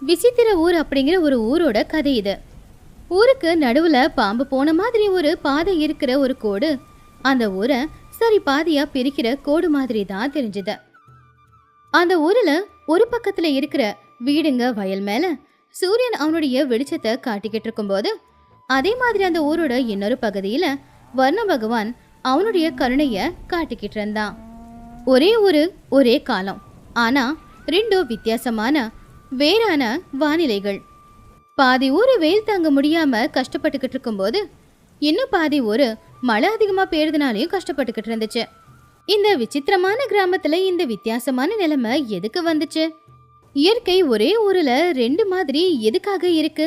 விசித்திர ஊர் அப்படிங்கிற ஒரு ஊரோட கதை இது. ஊருக்கு நடுவுல பாம்பு போன மாதிரி ஒரு பாதை இருக்கிற ஒரு கோடு அந்த ஊரை சரி பாதியா பிரிக்கிற கோடு மாதிரி தான் தெரிஞ்சது. அந்த ஊர்ல ஒரு பக்கத்துல இருக்கிற வீடுங்க வயல் மேல சூரியன் அவனுடைய வெளிச்சத்தை காட்டிக்கிட்டு இருக்கும்போது, அதே மாதிரி அந்த ஊரோட இன்னொரு பகுதியில வர்ண பகவான் அவனுடைய கருணைய காட்டிக்கிட்டு இருந்தான். ஒரே ஊரு ஒரே காலம், ஆனா ரெண்டும் வித்தியாசமான வேறான வானிலைகள். பாதி ஊரு வெயில் தாங்க முடியாம கஷ்டப்பட்டுக்கிட்டு இருக்கும்போது, இன்னும் பாதி ஊரு மழை அதிகமா பெய்யறதுனாலையும் கஷ்டப்பட்டுக்கிட்டு இருந்துச்சு. இந்த விசித்திரமான கிராமத்துல இந்த வித்தியாசமான நிலைமை எதுக்கு வந்துச்சு? இயற்கை ஒரே ஊர்ல ரெண்டு மாதிரி எதுக்காக இருக்கு?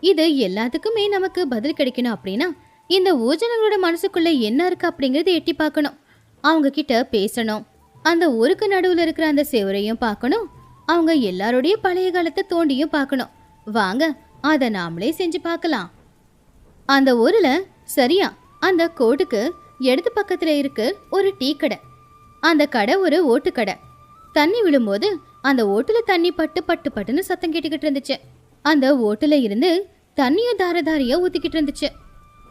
இது எல்லாத்துக்குமே நமக்கு பதில் கிடைக்கணும் அப்படின்னா இந்த ஊஜனங்களோட மனசுக்குள்ள என்ன இருக்கு அப்படிங்கறத எட்டி பார்க்கணும். அவங்க கிட்ட பேசணும். அந்த ஊருக்கு நடுவுல இருக்கிற அந்த செவரையும் பார்க்கணும். அவங்க எல்லாருடைய பழைய காலத்தை தோண்டியும் பார்க்கணும். வாங்க அதை நாமளே செஞ்சு பார்க்கலாம். அந்த ஊர்ல சரியா அந்த கோட்டுக்கு இடது பக்கத்துல இருக்கு ஒரு டீ கடை. அந்த கடை ஒரு ஓட்டுக்கடை. தண்ணி விழும்போது அந்த ஓட்டுல தண்ணி பட்டு பட்டு பட்டுன்னு சத்தம் கேட்டுக்கிட்டு இருந்துச்சு. அந்த ஓட்டுல இருந்து தண்ணியும் தாரதாரியா ஊத்திக்கிட்டு இருந்துச்சு.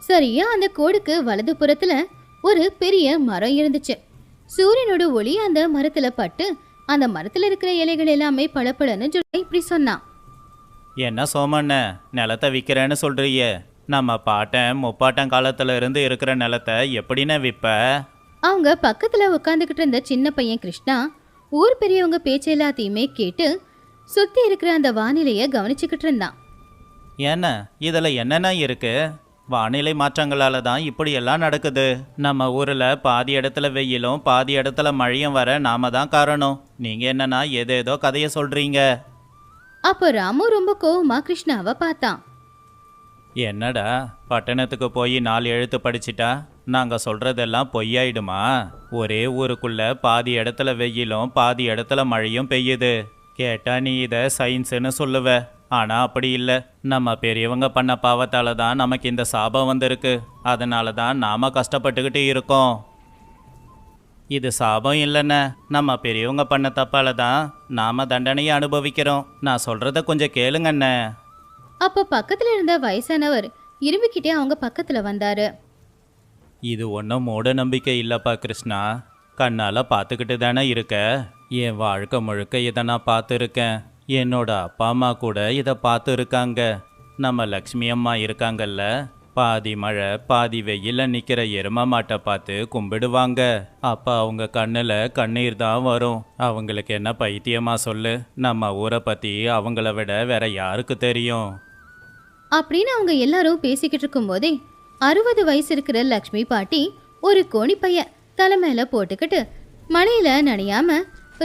சரியா அந்த கோடுக்கு வலது புறத்துல ஒரு பெரிய மரம் இருந்துச்சு. சூரியனோட ஒளி அந்த மரத்துல பட்டு அந்த மரத்துல இருக்கிற இலைகள் எல்லாமே பளபளன்னு இப்படி சொன்னான். என்ன சோமண்ண, நிலத்தை விற்கிறேன்னு சொல்றியே, நம்ம பாட்டன் முப்பாட்டன் காலத்துல இருந்து இருக்கிற நிலத்தை எப்படின்னு விற்ப? அவங்க பக்கத்துல உட்காந்துக்கிட்டு இருந்த சின்ன பையன் கிருஷ்ணா ஊர் பெரியவங்க பேச்சு எல்லாத்தையுமே கேட்டு சுத்தி இருக்கிற அந்த வானிலைய கவனிச்சுக்கிட்டு இருந்தான். என்ன இதுல என்னென்ன இருக்கு? வானிலை மாற்றங்களால தான் இப்படி எல்லாம் நடக்குது. நம்ம ஊர்ல பாதி இடத்துல வெயிலும் பாதி இடத்துல மழையும் வர நாம தான் காரணம். நீங்க என்னன்னா ஏதேதோ கதைய சொல்றீங்க. அப்போ ராமு ரொம்ப கோவமா கிருஷ்ணாவை பார்த்தான். என்னடா, பட்டணத்துக்கு போய் 4 எழுத்து படிச்சிட்டா நாங்க சொல்றதெல்லாம் பொய்யாயிடுமா? ஒரே ஊருக்குள்ள பாதி இடத்துல வெயிலும் பாதி இடத்துல மழையும் பெய்யுது. கேட்டா நீ இதை சயின்ஸ்னு சொல்லுவ. ஆனா அப்படி இல்லை. நம்ம பெரியவங்க பண்ண பாவத்தால தான் நமக்கு இந்த சாபம் வந்திருக்கு. அதனால தான் நாம கஷ்டப்பட்டுக்கிட்டு இருக்கோம். இது சாபம் இல்லைண்ண, நம்ம பெரியவங்க பண்ண தப்பால தான் நாம தண்டனையை அனுபவிக்கிறோம். நான் சொல்றத கொஞ்சம் கேளுங்கண்ண. அப்போ பக்கத்துல இருந்த வயசானவர் இரும்பிக்கிட்டே அவங்க பக்கத்துல வந்தாரு. இது ஒன்றும் மூட நம்பிக்கை இல்லப்பா கிருஷ்ணா. கண்ணால பார்த்துக்கிட்டு தானே இருக்க. என் வாழ்க்கை முழுக்க இதை நான் பார்த்துருக்கேன். என்னோட அப்பா அம்மா கூட இதை பார்த்து இருக்காங்க. நம்ம லக்ஷ்மி அம்மா இருக்காங்கல்ல, பாதி மழை பாதி வெயில நிற்கிற எரும மாட்டை பார்த்து கும்பிடுவாங்க. அப்போ அவங்க கண்ணில் கண்ணீர் தான் வரும். அவங்களுக்கு என்ன பைத்தியமா சொல்லு? நம்ம ஊரை பற்றி அவங்கள விட வேற யாருக்கு தெரியும்? அப்படின்னு அவங்க எல்லாரும் பேசிக்கிட்டு இருக்கும் போதே 60 வயசு இருக்கிற லக்ஷ்மி பாட்டி ஒரு கோணிப்பைய தலை மேல போட்டுக்கிட்டு மழையில நனையாம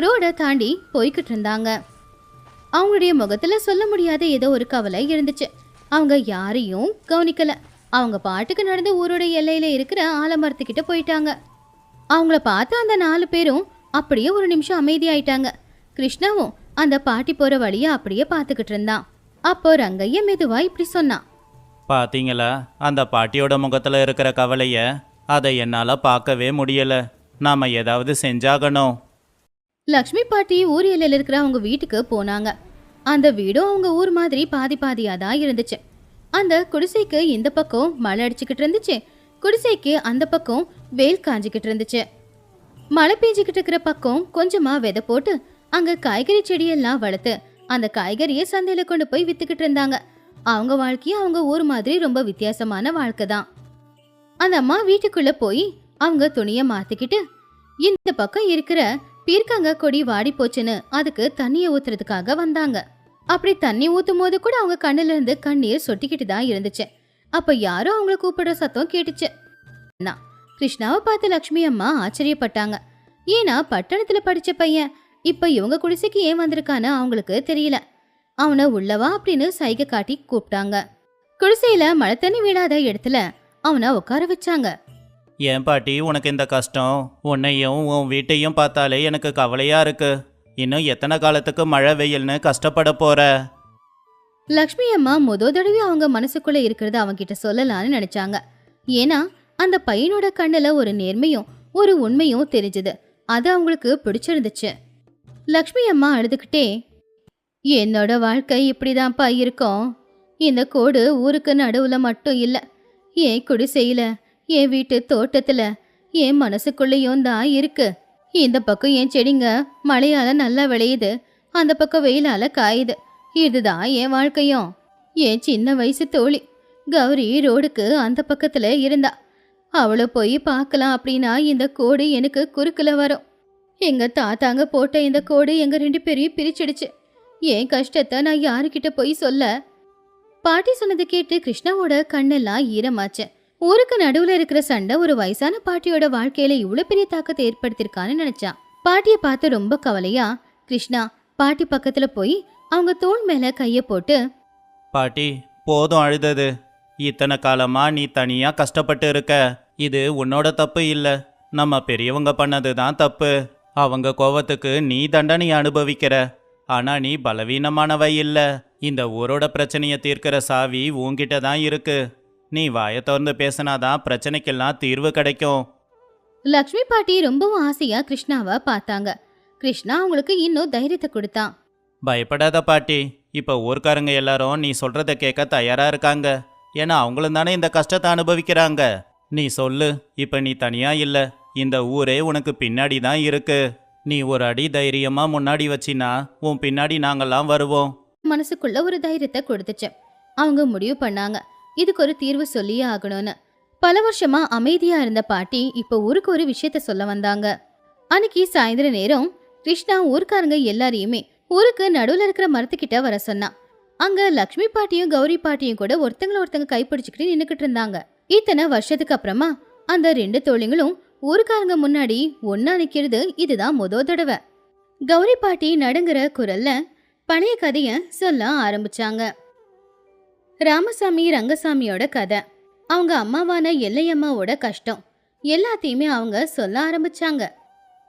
ரோட தாண்டி போய்கிட்டு இருந்தாங்க. அவங்களுடைய முகத்துல சொல்ல முடியாத ஏதோ ஒரு கவலை இருந்துச்சு. அவங்க யாரையும் கவனிக்கல. அவங்க பாட்டுக்கு நடந்து ஊரோட எல்லையில இருக்கிற ஆலமரத்துக்கிட்ட போயிட்டாங்க. அவங்கள பார்த்து அந்த 4 பேரும் அப்படியே ஒரு நிமிஷம் அமைதியாயிட்டாங்க. கிருஷ்ணாவும் அந்த பாட்டி போற வழியை அப்படியே பார்த்துக்கிட்டு இருந்தான். அப்போ ரங்கையா மெதுவா இப்படி சொன்னான். பாத்தீங்களா அந்த பாட்டியோட முகத்துல இருக்கிற கவலைய? அதை என்னால பார்க்கவே முடியல. நாம ஏதாவது செஞ்சாகணும். லக்ஷ்மி பாட்டி ஊர் எல்லையில இருக்கிற அவங்க வீட்டுக்கு போனாங்க. அந்த வீடும் அவங்க ஊர் மாதிரி பாதி பாதியா தான் இருந்துச்சு. அந்த குடிசைக்கு இந்த பக்கம் மழை அடிச்சுக்கிட்டு இருந்துச்சு, குடிசைக்கு அந்த பக்கம் வெயில் காஞ்சிக்கிட்டு இருந்துச்சு. மழை பெஞ்சிக்கிட்டு இருக்கிற பக்கம் கொஞ்சமா விதை போட்டு அங்க காய்கறி செடியெல்லாம் வளர்த்து அந்த காய்கறியை சந்தையில கொண்டு போய் வித்துக்கிட்டு இருந்தாங்க. அவங்க வாழ்க்கையும் அவங்க ஊர் மாதிரி ரொம்ப வித்தியாசமான வாழ்க்கை தான். அந்த அம்மா வீட்டுக்குள்ள போய் அவங்க துணியை மாத்திக்கிட்டு இந்த பக்கம் இருக்கிற பீர்க்கங்க கொடி வாடி போச்சுன்னு அதுக்கு தண்ணியை ஊத்துறதுக்காக வந்தாங்க. அப்படி தண்ணி ஊத்தும் போது கூட அவங்க கண்ணுல இருந்து கண்ணீர் சொட்டிக்கிட்டு தான் இருந்துச்சு. அப்ப யாரோ அவங்கள கூப்பிடுற சத்தம் கேட்டுச்சு. கிருஷ்ணாவை பார்த்து லக்ஷ்மி அம்மா ஆச்சரியப்பட்டாங்க. ஏன்னா பட்டணத்துல படிச்ச பையன் இப்ப இவங்க குடிசைக்கு ஏன் வந்திருக்கான்னு அவங்களுக்கு தெரியல. அவனை உள்ளவா அப்படின்னு சைகை காட்டி கூப்பிட்டாங்க. குடிசையில மழை தண்ணி விழாத இடத்துல அவனை உட்கார வச்சாங்க. ஏன் பாட்டி உனக்கு இந்த கஷ்டம்? உன்னையும் உன் வீட்டையும் பார்த்தாலே எனக்கு கவலையா இருக்கு. இன்னும் எத்தனை காலத்துக்கு மழை வெயில்னு கஷ்டப்பட போற? லக்ஷ்மி அம்மா தடவை அவங்க மனசுக்குள்ள இருக்கிறத அவங்க கிட்ட சொல்லலாம்னு நினைச்சாங்க. ஏன்னா அந்த பையனோட கண்ணுல ஒரு நேர்மையும் ஒரு உண்மையும் தெரிஞ்சது. அது அவங்களுக்கு பிடிச்சிருந்துச்சு. லக்ஷ்மி அம்மா அழுதுகிட்டே, என்னோட வாழ்க்கை இப்படிதான்ப்பா இருக்கும். இந்த கோடு ஊருக்கு நடுவுல மட்டும் இல்ல, என் குடிசையில, என் வீட்டு தோட்டத்துல, என் மனசுக்குள்ளேயும் தான் இருக்கு. இந்த பக்கம் என் செடிங்க மழையால நல்லா விளையுது, அந்த பக்கம் வெயிலால காயுது. இதுதான் என் வாழ்க்கையும். என் சின்ன வயசு தோழி கௌரி ரோடுக்கு அந்த பக்கத்துல இருந்தா. அவளை போய் பார்க்கலாம் அப்படின்னா இந்த கோடு எனக்கு குறுக்குல வரும். எங்க தாத்தாங்க போட்ட இந்த கோடு எங்க 2 பேரையும் பிரிச்சிடுச்சு. என் கஷ்டத்தை நான் யாருக்கிட்ட போய் சொல்ல? பாட்டி சொன்னதை கேட்டு கிருஷ்ணாவோட கண்ணெல்லாம் ஈரமாச்சு. ஊருக்கு நடுவுல இருக்கிற சண்டை ஒரு வயசான பாட்டியோட வாழ்க்கையில இவ்வளவு பெரிய தாக்கத்தை ஏற்படுத்திருக்கான்னு நினைச்சான். பாட்டியை பார்த்து ரொம்ப கவலையா கிருஷ்ணா பாட்டி பக்கத்துல போய் அவங்க தோள் மேல கைய போட்டு, பாட்டி, போதும் அழுதது. இத்தனை காலமா நீ தனியா கஷ்டப்பட்டு இருக்க. இது உன்னோட தப்பு இல்ல, நம்ம பெரியவங்க பண்ணது தான் தப்பு. அவங்க கோவத்துக்கு நீ தண்டனை அனுபவிக்கிற. ஆனா நீ பலவீனமானவ இல்ல. இந்த ஊரோட பிரச்சனையை தீர்க்கிற சாவி உன்கிட்ட தான் இருக்கு. நீ வாயை திறந்து பேசினாதான் பிரச்சனைக்கெல்லாம் தீர்வு கிடைக்கும். லக்ஷ்மி பாட்டி ரொம்பவும் ஆசையா கிருஷ்ணாவை பார்த்தாங்க. கிருஷ்ணா அவங்களுக்கு இன்னும் தைரியத்தை கொடுத்தான். பயப்படாத பாட்டி, இப்போ ஊர்க்காரங்க எல்லாரும் நீ சொல்றத கேட்க தயாரா இருக்காங்க. ஏன்னா அவங்களும் தானே இந்த கஷ்டத்தை அனுபவிக்கிறாங்க. நீ சொல்லு, இப்போ நீ தனியா இல்ல, இந்த ஊரே உனக்கு பின்னாடி தான் இருக்கு. நீ ஒரு அடி தைரியமா முன்னாடி வச்சினா உன் பின்னாடி நாங்கெல்லாம் வருவோம். மனசுக்குள்ள ஒரு தைரியத்தை கொடுத்துச்சு. அவங்க முடிவு பண்ணாங்க இதுக்கு ஒரு தீர்வு சொல்லியே ஆகணும்னு. பல வருஷமா அமைதியா இருந்த பாட்டி இப்ப ஊருக்கு ஒரு விஷயத்த சொல்ல வந்தாங்க. அன்னைக்கு சாயந்தர நேரம் கிருஷ்ணா ஊர்க்காரங்க எல்லாரையுமே ஊருக்கு நடுவுல இருக்கிற மரத்துக்கிட்ட வர சொன்னா. அங்க லக்ஷ்மி பாட்டியும் கௌரி பாட்டியும் கூட ஒருத்தங்க கைப்பிடிச்சுக்கிட்டு நின்னுக்கிட்டு இருந்தாங்க. இத்தனை வருஷத்துக்கு அப்புறமா அந்த 2 தோழிங்களும் ஊருக்காரங்க முன்னாடி ஒன்னா நிக்கிறது இதுதான் முதல் தடவை. கௌரி பாட்டி நடுங்குற குரல்ல பழைய கதைய சொல்ல ஆரம்பிச்சாங்க. ராமசாமி ரங்கசாமியோட கதை, அவங்க அம்மாவான எல்லையம்மாவோட கஷ்டம் எல்லாத்தையுமே அவங்க சொல்ல ஆரம்பிச்சாங்க.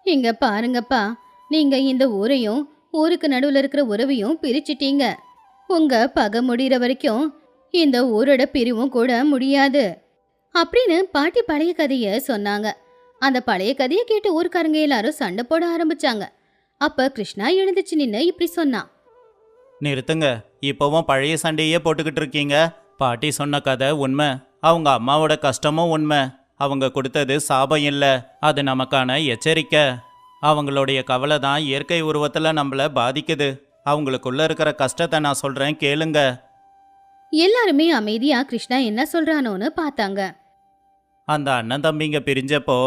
இங்க பாருங்கப்பா, நீங்க இந்த ஊரையும் ஊருக்கு நடுவுல இருக்கிற உறவையும் பிரிச்சிட்டீங்க. உங்க பகை முடிகிற வரைக்கும் இந்த ஊரோட பிரிவும் கூட முடியாது அப்படின்னு பாட்டி பழைய கதைய சொன்னாங்க. அந்த பழைய கதையை கேட்டு ஊர்க்காரங்க எல்லாரும் சண்டை போட ஆரம்பிச்சாங்க. அப்ப கிருஷ்ணா எழுந்துச்சு நின்று இப்படி சொன்னான். நிறுத்துங்க, இப்போவும் பழைய சண்டையே போட்டுக்கிட்டு இருக்கீங்க. பாட்டி சொன்ன கதை உண்மை, அவங்க அம்மாவோட கஷ்டமும் உண்மை. அவங்க கொடுத்தது சாபம் இல்லை, அது நமக்கான எச்சரிக்கை. அவங்களுடைய கவலை தான் இயற்கை உருவத்தில் நம்மளை பாதிக்குது. அவங்களுக்குள்ள இருக்கிற கஷ்டத்தை நான் சொல்றேன், கேளுங்க. எல்லாருமே அமைதியா கிருஷ்ணா என்ன சொல்றானோன்னு பார்த்தாங்க. அந்த அண்ணன் தம்பிங்க பிரிஞ்சப்போ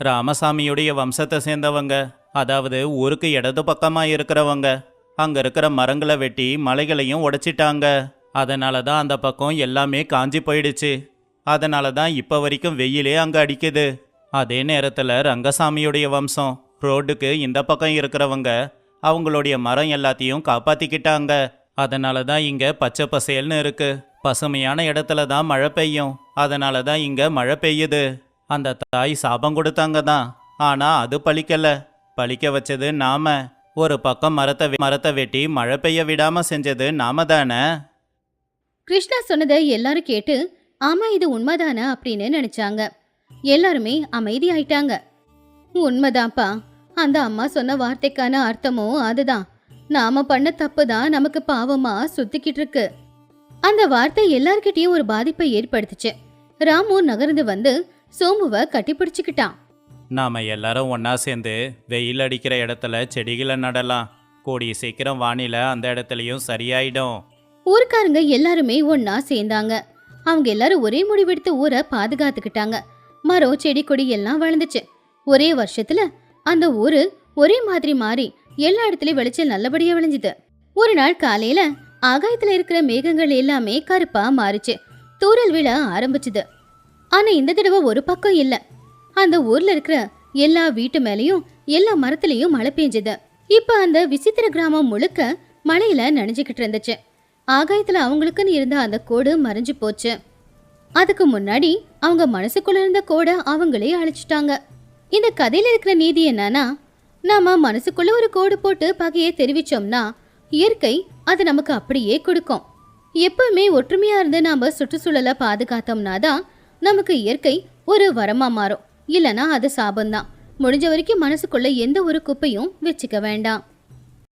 ராமசாமியுடைய வம்சத்தை சேர்ந்தவங்க, அதாவது ஊருக்கு இடது பக்கமா இருக்கிறவங்க, அங்க இருக்கிற மரங்களை வெட்டி மலைகளையும் உடைச்சிட்டாங்க. அதனால தான் அந்த பக்கம் எல்லாமே காஞ்சி போயிடுச்சு. அதனால தான் இப்போ வரைக்கும் வெயிலே அங்கே அடிக்குது. அதே நேரத்தில் ரங்கசாமியுடைய வம்சம் ரோடுக்கு இந்த பக்கம் இருக்கிறவங்க அவங்களுடைய மரம் எல்லாத்தையும் காப்பாற்றிக்கிட்டாங்க. அதனால தான் இங்கே பச்சை பசேல்னு இருக்கு. பசுமையான இடத்துல தான் மழை பெய்யும். அதனால தான் இங்கே மழை பெய்யுது. அந்த தாய் சாபம் கொடுத்தாங்க தான், ஆனால் அது பலிக்கல. பலிக்க வச்சது நாம. ஒரு பக்கம் மரத்தை வெட்டி மழை பெய்ய விடாம செஞ்சது நாம தானே. கிருஷ்ணா சொன்னதை எல்லாரும் கேட்டு ஆமா இது உண்மைதானே அப்படின்னு நினைச்சாங்க. எல்லாருமே அமைதி ஆயிட்டாங்க. உண்மைதான்ப்பா, அந்த அம்மா சொன்ன வார்த்தைக்கான அர்த்தமும் அதுதான். நாம பண்ண தப்பு தான் நமக்கு பாவமா சுத்திக்கிட்டு இருக்கு. அந்த வார்த்தை எல்லார்கிட்டயும் ஒரு பாதிப்பை ஏற்படுத்துச்சு. ராமு நகர்ந்து வந்து சோமுவை கட்டி பிடிச்சுக்கிட்டான். நாம எல்லாரும் ஒன்னா சேர்ந்து வெயில் அடிக்கிற இடத்துல செடிகளை நடலாம். கூடிய சீக்கிரம் வானிலை அந்த இடத்துலயும் சரியாயிடும். ஊர்க்காரங்க எல்லாருமே ஒன்னா சேர்ந்தாங்க. அவங்க எல்லாரும் ஒரே முடிவெடுத்து ஊரை பாதுகாத்துக்கிட்டாங்க. மரம் செடி கொடி எல்லாம் வளர்ந்துச்சு. ஒரே வருஷத்துல அந்த ஊரு ஒரே மாதிரி மாறி எல்லா இடத்துலயும் விளைச்சல் நல்லபடியா விளைஞ்சுது. ஒரு நாள் காலையில ஆகாயத்துல இருக்கிற மேகங்கள் எல்லாமே கருப்பா மாறிச்சு. தூறல் விழ ஆரம்பிச்சுது. ஆனா இந்த தடவை ஒரு பக்கம் இல்ல, அந்த ஊர்ல இருக்கிற எல்லா வீட்டு மேலயும் எல்லா மரத்திலயும் மழை பெஞ்சது. இப்ப அந்த விசித்திர கிராமம் முழுக்க மழையில நனைஞ்சுக்கிட்டு இருந்துச்சு. ஆகாயத்துல அவங்களுக்குன்னு இருந்த அந்த கோடு மறைஞ்சு போச்சு. அதுக்கு முன்னாடி அவங்க மனசுக்குள்ள இருந்த கோடை அவங்களே அழிச்சிட்டாங்க. இந்த கதையில இருக்கிற நீதி என்னன்னா, நாம மனசுக்குள்ள ஒரு கோடு போட்டு பகையை தெரிவிச்சோம்னா இயற்கை அது நமக்கு அப்படியே கொடுக்கும். எப்பவுமே ஒற்றுமையா இருந்து நாம சுற்றுச்சூழலை பாதுகாத்தோம்னா தான் நமக்கு இயற்கை ஒரு வரமா மாறும். இல்லனா அது சாபம்தான். முடிஞ்ச வரைக்கும் மனசுக்குள்ள எந்த ஒரு குப்பையும் வச்சுக்க வேண்டாம்.